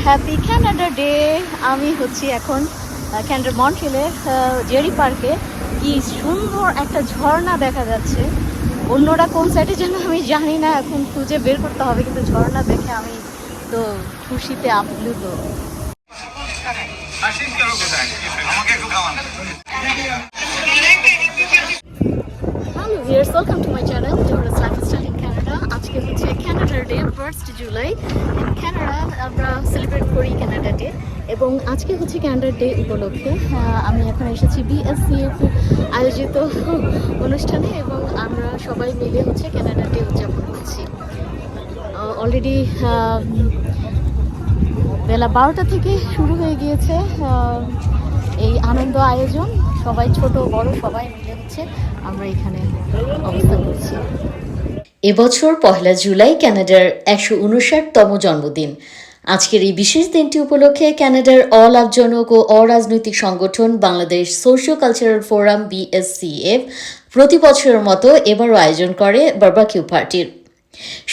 Happy Canada day. আমি হচ্ছি এখন ক্যানাডার মন্ট্রিলের জেরি পার্কে। কি সুন্দর একটা ঝর্ণা দেখা যাচ্ছে। অন্যরা কোন সাইডে যেন আমি জানি না, এখন খুঁজে বের করতে হবে, কিন্তু ঝর্ণা দেখে আমি তো খুশিতে আপ্লুত। Hello viewers, welcome to my channel Zohra's lifestyle in Canada. আজকে হচ্ছে ক্যানাডার ডে, 1 জুলাই। ইন কানাডা আমরা সেলিব্রেট করি ক্যানাডা ডে, এবং আজকে হচ্ছে ক্যানাডার ডে উপলক্ষে আমি এখন এসেছি BSCF আয়োজিত অনুষ্ঠানে, এবং আমরা সবাই মিলে হচ্ছে ক্যানাডা ডে উদযাপন করছি। অলরেডি বেলা 12টা থেকে শুরু হয়ে গিয়েছে এই আনন্দ আয়োজন। সবাই ছোট বড় সবাই মিলে হচ্ছে আমরা এখানে অবস্থান করছি। এবছর 1 জুলাই কানাডার 159তম জন্মদিন। আজকের এই বিশেষ দিনটি উপলক্ষে কানাডার অলাভজনক ও অরাজনৈতিক সংগঠন Bangladesh socio cultural forum BSCF প্রতি বছরের মতো এবারও আয়োজন করে বারবাকিউ পার্টির।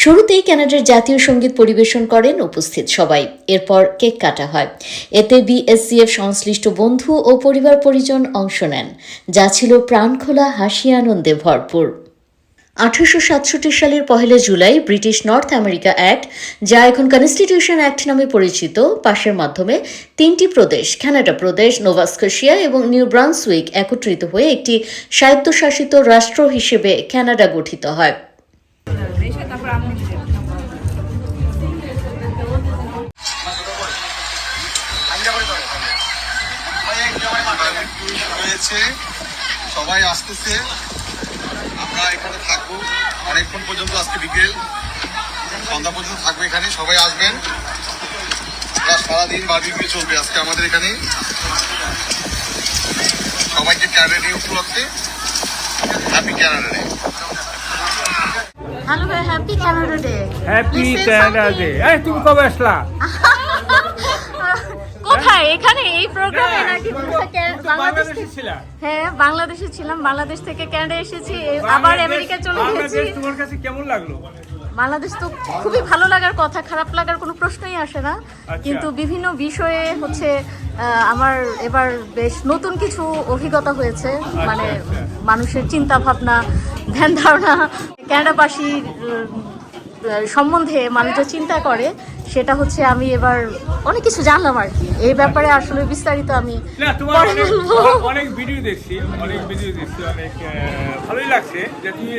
শুরুতেই কানাডার জাতীয় সঙ্গীত পরিবেশন করেন উপস্থিত সবাই। এরপর কেক কাটা হয়। এতে BSCF সংশ্লিষ্ট বন্ধু ও পরিবার পরিজন অংশ নেন, যা ছিল প্রাণখোলা হাসি আনন্দে ভরপুর। 1867 সালের 1 July British north America act, যা এখন কনস্টিটিউশন অ্যাক্ট নামে পরিচিত, পাশের মাধ্যমে 3টি প্রদেশ কানাডা প্রদেশ, নোভা স্কোশিয়া এবং নিউ ব্রান্সউইক একত্রিত হয়ে একটি স্বায়ত্তশাসিত রাষ্ট্র হিসেবে কানাডা গঠিত হয়। সবাই আসতেছে, আমরা এখানে থাকবো অনেকক্ষণ পর্যন্ত, আজকে বিকেল সন্ধ্যা পর্যন্ত থাকবো এখানে। সবাই আসবেন, সারাদিন বারবিকিউ চলবে আজকে আমাদের এখানে। সবাইকে ক্যানাডা ডে উপলক্ষে হ্যাপি ক্যানাডা ডে। হ্যালো ভাই, happy Canada day. Happy Canada day. এই তুমি কবে আসলা? কোথায়? এখানে এই প্রোগ্রামে নাকি? বাংলাদেশ ছিলা? হ্যাঁ, বাংলাদেশে ছিলাম। বাংলাদেশ থেকে কানাডা এসেছি, আবার আমেরিকা চলে গেছি। তোমার কাছে কেমন লাগলো? বাংলাদেশ তো খুবই ভালো লাগার কথা, খারাপ লাগার কোনো প্রশ্নই আসে না। কিন্তু বিভিন্ন বিষয়ে হচ্ছে আমার এবার বেশ নতুন কিছু অভিজ্ঞতা হয়েছে। মানে মানুষের চিন্তা ভাবনা, ধ্যান ধারণা, কানাডাবাসীর সম্বন্ধে মানুষ যে চিন্তা করে, সেটা হচ্ছে আমি এবার অনেক কিছু জানলাম আর কি। এই ব্যাপারে আসলে বিস্তারিত আমি অনেক ভিডিও দেখছি, অনেক ভালোই লাগছে যে তুমি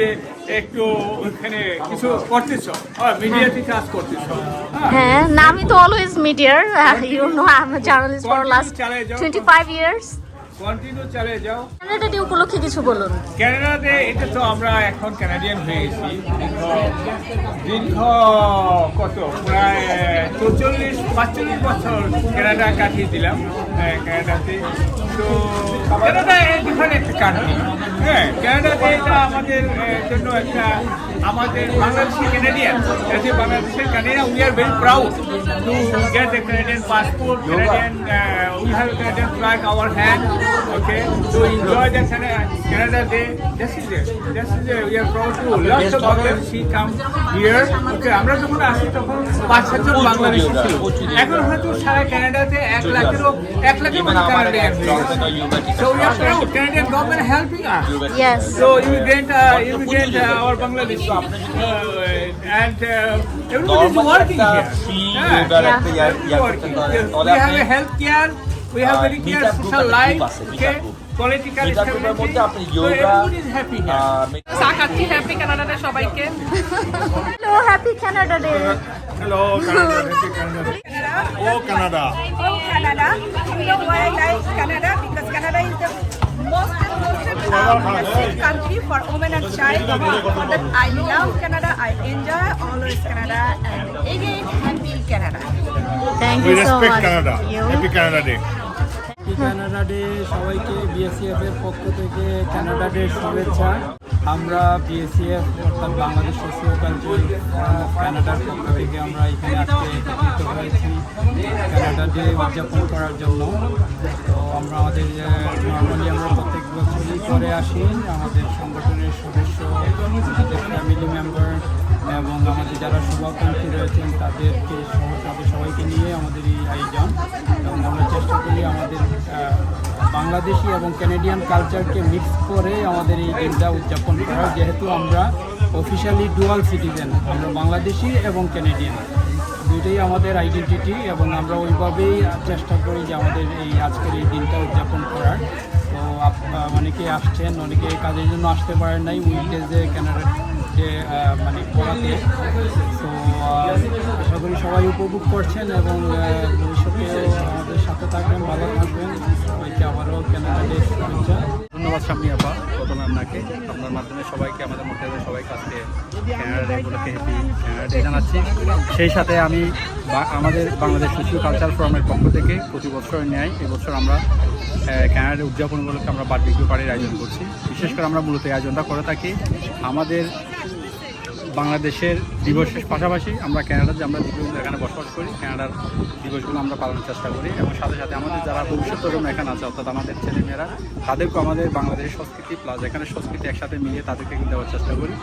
একটু ওখানে কিছু করতেছো, মিডিয়াতে কাজ করতেছো। হ্যাঁ, না আমি তো অলওয়েজ মিডিয়ার, you know I am a journalist for last 25 years. Continue চালিয়ে যাও। ক্যানাডা ডে উপলক্ষে কিছু বলুন। ক্যানাডাতে এটা তো আমরা এখন কানাডিয়ান হয়ে গেছি দীর্ঘ কত প্রায় 45 বছর কানাডা কাটিয়ে দিলাম ক্যানাডাতে। তো ক্যানাডা ডিফারেন্ট একটা কান্ট্রি। হ্যাঁ, ক্যানাডাতে এটা আমাদের জন্য একটা, আমাদের বাংলাদেশি ক্যানাডিয়ান, বাংলাদেশের Canadian, we are very proud to get the Canadian passport, Canadian, we have Canadian flag our hand. Okay, so enjoy the Canada Day. This is it. We are proud to lots of Bangladeshi come here. Okay, আমরা যখন আসি তখন 5-7 জন বাংলাদেশি ছিল। এখন হয়তো সারা কানাডাতে 1 লাখের Canadian. So we are proud. Canadian government helping us. Yes. So immigrant our Bangladeshi, and everybody is working here. We have a health care. We have very clear social life, okay? Political stability. So everyone is happy here. সাকাচ্ছি happy Canada day সবাইকে। Hello, happy Canada day. Hello, Canada, happy Canada Day. Oh, Canada. Oh, Canada. You know why I like Canada? Because Canada is the most safe country for women and child. For that I love Canada. I enjoy always Canada, and again happy Canada. Thank We you so respect much. Canada. Happy Canada Day. Canada day সবাইকে BSCF এর পক্ষ থেকে Canada day শুভেচ্ছা। আমরা BACF অর্থাৎ Bangladesh socio cultural forum of ক্যানাডার পক্ষ থেকে আমরা এখানে আজকে একত্রিত হয়েছি ক্যানাডা ডে উদযাপন করার জন্য। তো আমরা আমাদের নর্মালি আমরা প্রত্যেক বছরই করে আসি, আমাদের সংগঠনের সদস্য, আমাদের ফ্যামিলি মেম্বার এবং আমাদের যারা শুভাকাঙ্ক্ষী রয়েছেন তাদেরকে সহ তাদের সবাইকে নিয়ে আমাদের এই আয়োজন। এবং আমরা চেষ্টা করি আমাদের বাংলাদেশি এবং ক্যানাডিয়ান কালচারকে মিক্স করে আমাদের এই দিনটা উদযাপন করার, যেহেতু আমরা অফিশিয়ালি ডুয়াল সিটিজেন, আমরা বাংলাদেশি এবং ক্যানাডিয়ান দুইটাই আমাদের আইডেন্টিটি, এবং আমরা ওইভাবেই চেষ্টা করি যে আমাদের এই আজকের এই দিনটা উদযাপন করার। তো অনেকে আসছেন, অনেকে কাজের জন্য আসতে পারেন নাই উইকডেজে ক্যানাডা যে মানে পড়াতে। তো আশা করি সবাই উপভোগ করছেন এবং ভবিষ্যতেও আমাদের সাথে থাকবেন, ভালো থাকবেন। সবাইকে আবারও ক্যানাডা ডে শুভেচ্ছা। ধন্যবাদ শাম্মী আপা, প্রথমে আপনাকে, আপনার মাধ্যমে সবাইকে, আমাদের মধ্যে সবাইকে আজকে ক্যানাডা ডে উপলক্ষে হ্যাপি ক্যানাডা ডে জানাচ্ছি। সেই সাথে আমি আমাদের বাংলাদেশ সোশিও কালচারাল ফোরামের পক্ষ থেকে প্রতি বছরের ন্যায় এবছর আমরা ক্যানাডা ডে উদযাপন উপলক্ষে আমরা বারবিকিউ পার্টির আয়োজন করছি। বিশেষ করে আমরা মূলত এই আয়োজনটা করে থাকি আমাদের বাংলাদেশের দিবসের পাশাপাশি আমরা ক্যানাডার যে আমরা দিবসগুলো এখানে বসবাস করি, ক্যানাডার দিবসগুলো আমরা পালনের চেষ্টা করি, এবং সাথে সাথে আমাদের যারা ভবিষ্যৎ প্রজন্ম এখানে আছে অর্থাৎ আমাদের ছেলেমেয়েরা, তাদেরকেও আমাদের বাংলাদেশের সংস্কৃতি প্লাস এখানে সংস্কৃতি একসাথে মিলিয়ে তাদেরকে দেওয়ার চেষ্টা করি।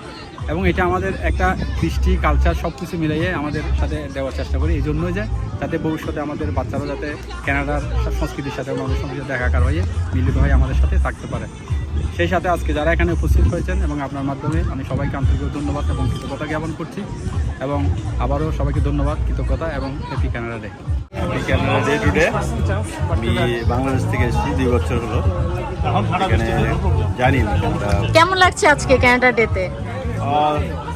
এবং এটা আমাদের একটা কৃষ্টি কালচার সব কিছু মিলিয়ে আমাদের সাথে দেওয়ার চেষ্টা করি, এই জন্যই যে যাতে ভবিষ্যতে আমাদের বাচ্চারা যাতে ক্যানাডার সংস্কৃতির সাথে আমাদের সংস্কৃতির দেখাকার হয়ে মিলিত হয়ে আমাদের সাথে থাকতে পারে। সেই সাথে আজকে যারা এখানে উপস্থিত হয়েছেন এবং আপনার মাধ্যমে আমি সবাইকে আন্তরিক ধন্যবাদ এবং কৃতজ্ঞতা জ্ঞাপন করছি, এবং আবারও সবাইকে ধন্যবাদ, কৃতজ্ঞতা এবং happy Canada day. Happy Canada day today. আমি বাংলাদেশ থেকে এসেছি, 2 বছর হলো এখানে, জানি না কেমন লাগছে আজকে ক্যানাডা ডেতে?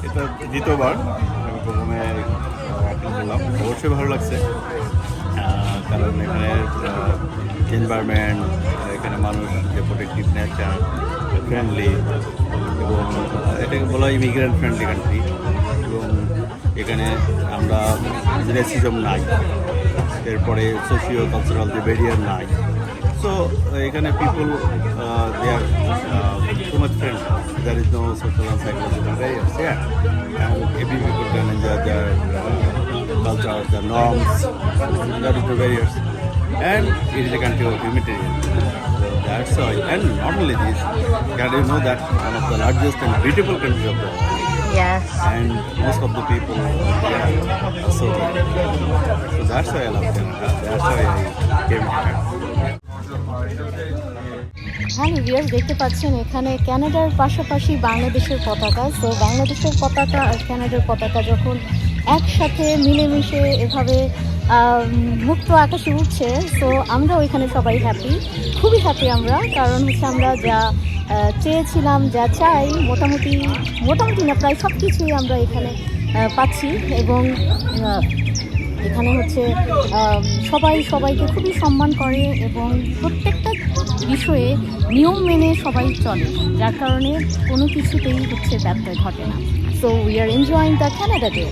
এটা দ্বিতীয়বার। আমি প্রথমে অ্যাটেন্ড করলাম, অবশ্যই ভালো লাগছে, কারণ এখানে এনভায়রনমেন্ট, এখানে মানুষ যে প্রোটেক্টিভ নেচার, ফ্রেন্ডলি, এবং এটাকে বলা হয় ইমিগ্রেন্ট ফ্রেন্ডলি কান্ট্রি, এবং এখানে আমরা রেসিজম নাই, এরপরে সোশিও কালচারাল যে ব্যারিয়ার নাই। সো এখানে people they are too much friend, there is no social and psychological barriers here, and every people can enjoy their culture, their norms, there is no barriers, and it is a country of humanitarian. So that's why, and not only this, Canada, you know that one of the largest and beautiful countries of the world. Yes. And most of the people there are so good. So that's why I love Canada. That's why I came here. হ্যাঁ viewers, দেখতে পাচ্ছেন এখানে ক্যানাডার পাশাপাশি বাংলাদেশের পতাকা। তো বাংলাদেশের পতাকা আর কানাডার পতাকা যখন একসাথে মিলেমিশে এভাবে মুক্ত আকাশে উঠছে, তো আমরা ওইখানে সবাই হ্যাপি, খুবই হ্যাপি আমরা। কারণ হচ্ছে আমরা যা চেয়েছিলাম, যা চাই, মোটামুটি না প্রায় সব কিছুই আমরা এখানে পাচ্ছি। এবং এখানে হচ্ছে সবাই সবাইকে খুবই সম্মান করে এবং প্রত্যেকটা বিষয়ে নিয়ম মেনে সবাই চলে, যার কারণে কোনো কিছুতেই হচ্ছে ব্যত্যয় ঘটে না। So we are enjoying the Canada day.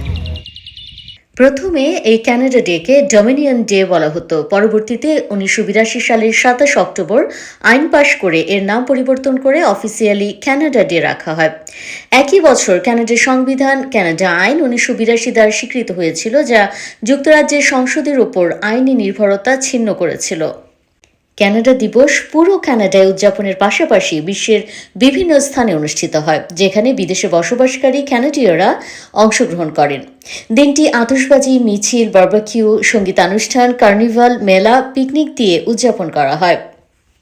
প্রথমে এই ক্যানাডা ডেকে ডমিনিয়ন ডে বলা হতো। পরবর্তীতে 1982 সালের 27 অক্টোবর আইন পাশ করে এর নাম পরিবর্তন করে অফিসিয়ালি ক্যানাডা ডে রাখা হয়। একই বছর কানাডার সংবিধান ক্যানাডা আইন 1982 দ্বারা স্বীকৃত হয়েছিল, যা যুক্তরাজ্যের সংসদের উপর আইনি নির্ভরতা ছিন্ন করেছিল। ক্যানাডা দিবস পুরো কানাডায় উদযাপনের পাশাপাশি বিশ্বের বিভিন্ন স্থানে অনুষ্ঠিত হয়, যেখানে বিদেশে বসবাসকারী কানাডীয়রা অংশগ্রহণ করেন। দিনটি আতশবাজি, মিছিল, বারবিকিউ, সঙ্গীতানুষ্ঠান, কার্নিভাল, মেলা, পিকনিক দিয়ে উদযাপন করা হয়।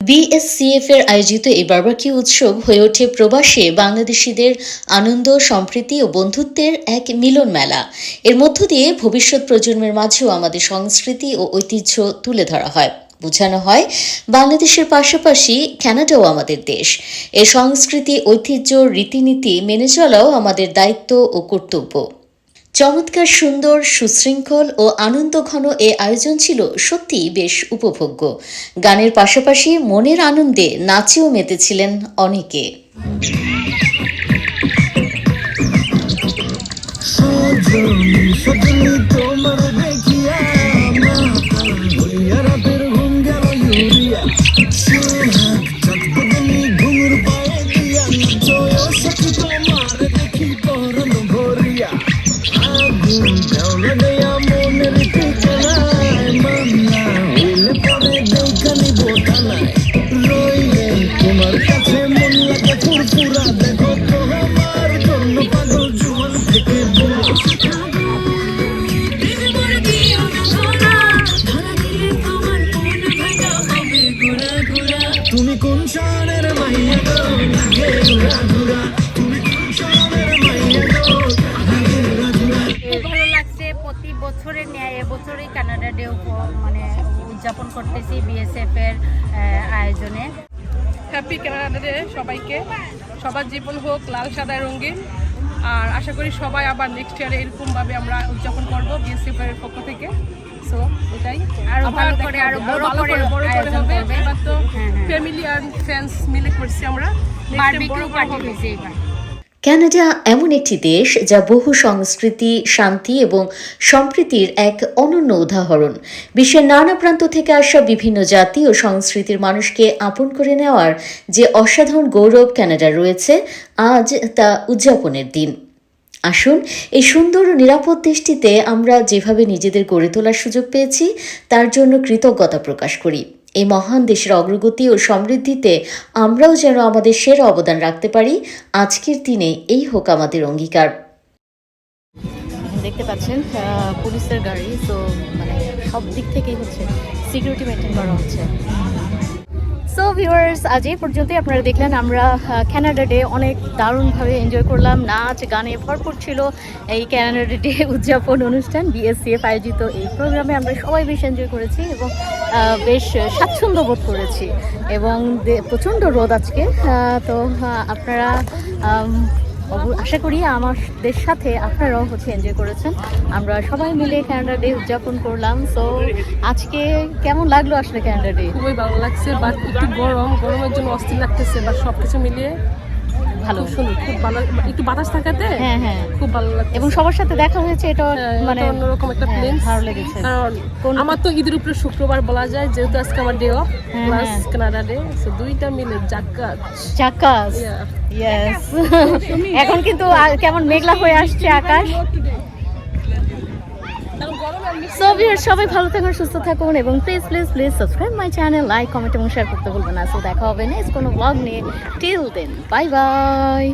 বিএসসিএফ এর আয়োজিত এই বারবিকিউ উৎসব হয়ে ওঠে প্রবাসে বাংলাদেশিদের আনন্দ, সম্প্রীতি ও বন্ধুত্বের এক মিলন মেলা। এর মধ্য দিয়ে ভবিষ্যৎ প্রজন্মের মাঝেও আমাদের সংস্কৃতি ও ঐতিহ্য তুলে ধরা হয়। বোঝানো হয় বাংলাদেশের পাশাপাশি কানাডাও আমাদের দেশ। এ সংস্কৃতি, ঐতিহ্য, রীতিনীতি মেনে চলাও আমাদের দায়িত্ব ও কর্তব্য। চমৎকার, সুন্দর, সুশৃঙ্খল ও আনন্দঘন এ আয়োজন ছিল সত্যিই বেশ উপভোগ্য। গানের পাশাপাশি মনের আনন্দে নাচেও মেতেছিলেন অনেকে। ঘুমুর পায়ে দিয়া তুমি কোন শহরের মাইয়া গো লাগে উড়াধুরা তুমি কোন শহরের মাইয়া গো লাগে উড়াধুরা খুব ভালো লাগছে। প্রতি বছরের ন্যায় এবছরই কানাডা ডে মানে উদযাপন করতেছি বিএসএফ এর আয়োজনে। হ্যাপি কানাডা ডে সবাইকে, সবার জীবন হোক লাল সাদায় রঙিন। আর আশা করি সবাই আবার নেক্সট ইয়ারে এরকমভাবে আমরা উদযাপন করবো বিএসএফ এর পক্ষ থেকে। সো এটাই আরো ভালো করে আরো বড় করে আয়োজন হবে। করবে। এবার তো ফ্যামিলি আর ফ্রেন্ডস মিলে করছি আমরা। বারবিকিউ পার্টি হয়েছে এবার। কানাডা এমন একটি দেশ যা বহু সংস্কৃতি, শান্তি এবং সম্প্রীতির এক অনন্য উদাহরণ। বিশ্বের নানা প্রান্ত থেকে আসা বিভিন্ন জাতি ও সংস্কৃতির মানুষকে আপন করে নেওয়ার যে অসাধারণ গৌরব কানাডার রয়েছে, আজ তা উদযাপনের দিন। আসুন, এই সুন্দর ও নিরাপদ দেশটিতে আমরা যেভাবে নিজেদের গড়ে তোলার সুযোগ পেয়েছি তার জন্য কৃতজ্ঞতা প্রকাশ করি। এই মহান দেশের অগ্রগতি ও সমৃদ্ধিতে আমরাও যেন আমাদের সেরা অবদান রাখতে পারি। আজকের দিনে এই হোক আমাদের অঙ্গীকার। দেখতে পাচ্ছেন পুলিশের গাড়ি, তো মানে সব দিক থেকেই হচ্ছে সিকিউরিটি মেনটেন করা হচ্ছে। সো ভিউয়ার্স, আজ এই পর্যন্তই। আপনারা দেখলেন আমরা কানাডা ডে অনেক দারুণভাবে এনজয় করলাম। নাচ গানে ভরপুর ছিল এই কানাডা ডে উদযাপন অনুষ্ঠান। বিএসসিএফ আয়োজিত এই প্রোগ্রামে আমরা সবাই বেশ এনজয় করেছি এবং বেশ স্বাচ্ছন্দ্য বোধ করেছি। এবং প্রচণ্ড রোদ আজকে, তো আপনারা আশা করি আমাদের সাথে আপনারাও হচ্ছে এনজয় করেছেন। আমরা সবাই মিলে কানাডা ডে উদযাপন করলাম। সো আজকে কেমন লাগলো আসলে কানাডা ডে? খুবই ভালো লাগছে, বাট একটু গরমের জন্য অস্থির লাগতেছে, বাট সবকিছু মিলিয়ে ভালো, শুনুন খুব ভালো, একটু বাতাস থাকাতে হ্যাঁ হ্যাঁ খুব ভালো লাগছে। এবং সবার সাথে দেখা হয়েছে, এটা মানে অন্যরকম একটা ফিলিংস ভালো লেগেছে। কারণ আমার তো ঈদের উপরে শুক্রবার বলা যায়, যেহেতু আজকে আমার day of plus Canada day, so দুইটা মিলে জাক্কাস। ইয়েস। এখন কিন্তু কেমন মেঘলা হয়ে আসছে আকাশ। সো ভিউয়ার্স, সবাই ভালো থাকুন, সুস্থ থাকুন এবং please please please subscribe my channel, like, comment এবং শেয়ার করতে ভুলবেন না। সো দেখা হবে নেক্সট কোনো ব্লগ নিয়ে। Till then, bye by.